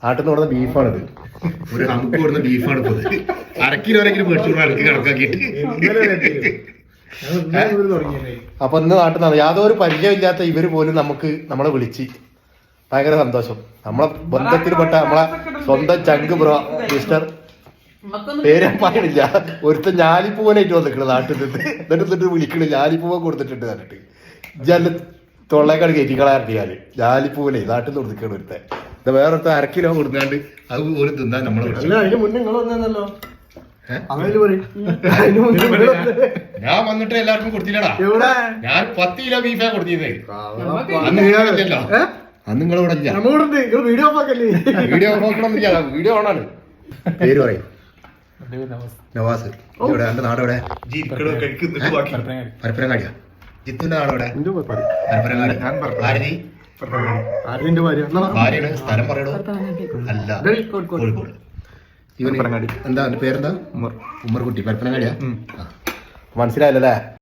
നാട്ടിൽ നിന്ന് കൊടുത്ത ബീഫാണിത്. ഒരു നമുക്ക് കൊടുക്കുന്ന ബീഫാണ് ഇപ്പൊ. അരക്കിലോരെങ്കിലും മേടിച്ചു അരക്ക് കണക്കാക്കിയിട്ട്. അപ്പൊ ഇന്ന് നാട്ടിൽ നിന്നാണ് യാതൊരു പരിചയമില്ലാത്ത ഇവര് പോലും നമ്മളെ വിളിച്ച് ഭയങ്കര സന്തോഷം. നമ്മളെ ബന്ധത്തിൽപ്പെട്ട നമ്മളെ സ്വന്തം ചങ്ക് ബ്രോ മിസ്റ്റർ പേര് പറയണില്ല. ഒരുത്തൻ ഞാലിപ്പൂവനായിട്ട് വന്നിട്ടുണ്ട് നാട്ടിൽ നിന്ന്. എന്നിട്ട് വിളിക്കണ് ഞാലിപ്പൂവൻ കൊടുത്തിട്ടുണ്ട് കണ്ടിട്ട് ജല്ല തൊള്ളേക്കാട് കയറ്റിക്കളാറിയാല് ഞാലിപ്പൂവനെ നാട്ടിൽ നിന്ന് കൊടുത്തിക്കാണ് ഒരുത്തൻ. ഇത് വേറൊരുത്ത 1/2 കിലോ കൊടുക്കാണ്ട് അത് പോലും തിന്നാൻ നമ്മളെ ഞാൻ വന്നിട്ട് എല്ലാവർക്കും കൊടുത്തില്ലടാ. ഞാൻ 10 കിലോ ബീഫാ കൊടുത്തിരുന്നേ. അന്ന് നിങ്ങളിവിടെ വീഡിയോ നോക്കണമെന്നില്ല. വീഡിയോ ഓണാണ്. പേര് പറയും. നവാസ്. ഇവിടെ എന്റെ നാടെവിടെ? പരപ്പനങ്ങാടിയാ. ജിത്തുന്റെ നാടെവിടെ? പരപ്പനങ്ങാടി. ഭാര്യയാണ്. സ്ഥലം പറയണോ? അല്ല, കോഴിക്കോട്. ഇവന് എന്താ എന്റെ പേരെന്താ? ഉമ്മർകുട്ടി. പരപ്പനങ്ങാടിയാ. മനസ്സിലായല്ലേ?